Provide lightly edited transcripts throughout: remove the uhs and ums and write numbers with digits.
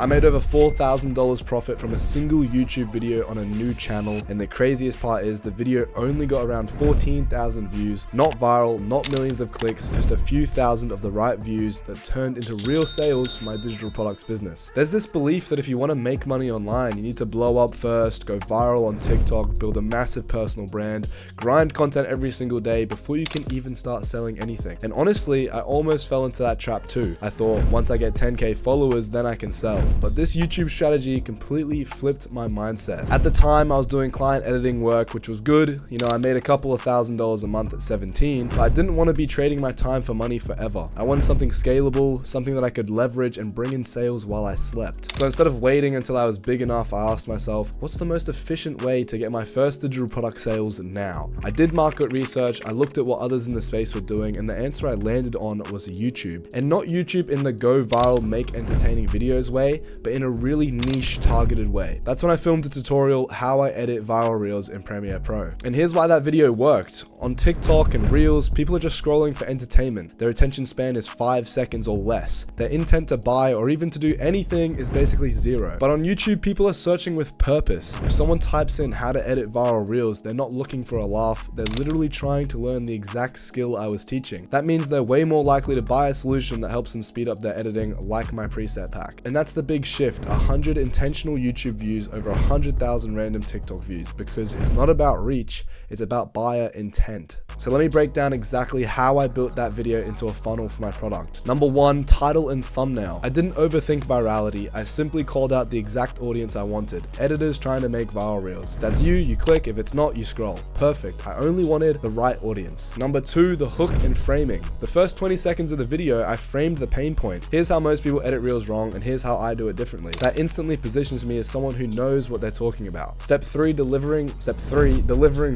I made over $4,000 profit from a single YouTube video on a new channel, and the craziest part is the video only got around 14,000 views, not viral, not millions of clicks, just a few thousand of the right views that turned into real sales for my digital products business. There's this belief that if you want to make money online, you need to blow up first, go viral on TikTok, build a massive personal brand, grind content every single day before you can even start selling anything. And honestly, I almost fell into that trap too. I thought once I get 10K followers, then I can sell. But this YouTube strategy completely flipped my mindset. At the time, I was doing client editing work, which was good. You know, I made a couple of $1,000s a month at 17, but I didn't want to be trading my time for money forever. I wanted something scalable, something that I could leverage and bring in sales while I slept. So instead of waiting until I was big enough, I asked myself, what's the most efficient way to get my first digital product sales now? I did market research, I looked at what others in the space were doing, and the answer I landed on was YouTube. And not YouTube in the go viral, make entertaining videos way, but in a really niche targeted way. That's when I filmed a tutorial how I edit viral reels in Premiere Pro. And here's why that video worked. On TikTok and Reels, people are just scrolling for entertainment. Their attention span is 5 seconds or less. Their intent to buy or even to do anything is basically zero. But on YouTube, people are searching with purpose. If someone types in how to edit viral reels, they're not looking for a laugh. They're literally trying to learn the exact skill I was teaching. That means they're way more likely to buy a solution that helps them speed up their editing, like my preset pack. And that's the big shift, 100 intentional YouTube views over 100,000 random TikTok views, because it's not about reach, it's about buyer intent. So let me break down exactly how I built that video into a funnel for my product. Number one, title and thumbnail. I didn't overthink virality, I simply called out the exact audience I wanted. Editors trying to make viral reels. If that's you, you click, if it's not, you scroll. Perfect, I only wanted the right audience. Number two, the hook and framing. The first 20 seconds of the video, I framed the pain point. Here's how most people edit reels wrong, and here's how I do it differently. That instantly positions me as someone who knows what they're talking about. Step three, delivering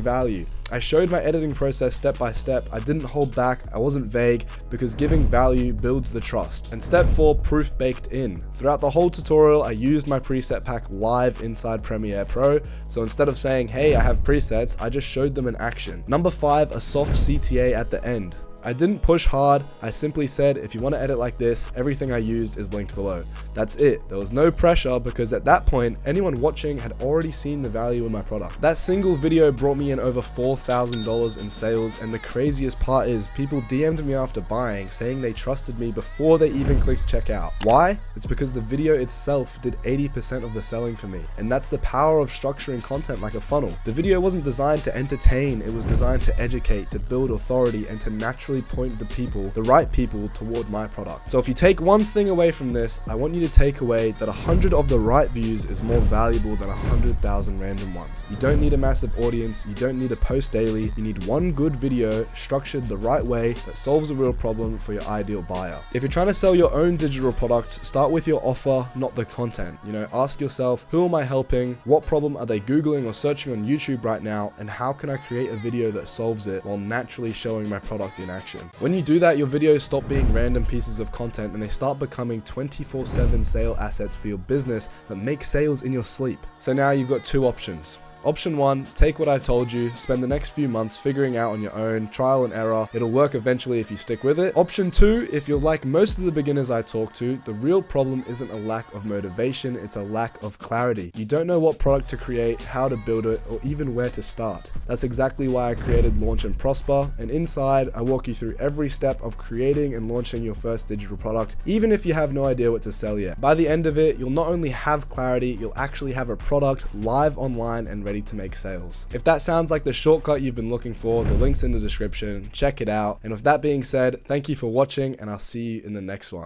value. I showed my editing process step by step. I didn't hold back, I wasn't vague, because giving value builds the trust. And step four, proof baked in. Throughout the whole tutorial, I used my preset pack live inside Premiere Pro. So instead of saying, hey, I have presets, I just showed them in action. Number five, a soft CTA at the end. I didn't push hard, I simply said, if you want to edit like this, everything I used is linked below. That's it. There was no pressure, because at that point, anyone watching had already seen the value in my product. That single video brought me in over $4,000 in sales, and the craziest part is people DM'd me after buying, saying they trusted me before they even clicked checkout. Why? It's because the video itself did 80% of the selling for me, and that's the power of structuring content like a funnel. The video wasn't designed to entertain, it was designed to educate, to build authority, and to naturally point the right people toward my product. So if you take one thing away from this, I want you to take away that 100 of the right views is more valuable than 100,000 random ones. You don't need a massive audience, you don't need a post daily, you need one good video structured the right way that solves a real problem for your ideal buyer. If you're trying to sell your own digital product, start with your offer, not the content. You know, ask yourself, who am I helping? What problem are they Googling or searching on YouTube right now? And how can I create a video that solves it while naturally showing my product in action? When you do that, your videos stop being random pieces of content and they start becoming 24/7 sale assets for your business that make sales in your sleep. So now you've got two options. Option one, take what I told you, spend the next few months figuring out on your own, trial and error. It'll work eventually if you stick with it. Option two, if you're like most of the beginners I talk to, the real problem isn't a lack of motivation, it's a lack of clarity. You don't know what product to create, how to build it, or even where to start. That's exactly why I created Launch and Prosper, and inside, I walk you through every step of creating and launching your first digital product, even if you have no idea what to sell yet. By the end of it, you'll not only have clarity, you'll actually have a product live online and ready to make sales. If that sounds like the shortcut you've been looking for, the link's in the description. Check it out. And with that being said, thank you for watching, and I'll see you in the next one.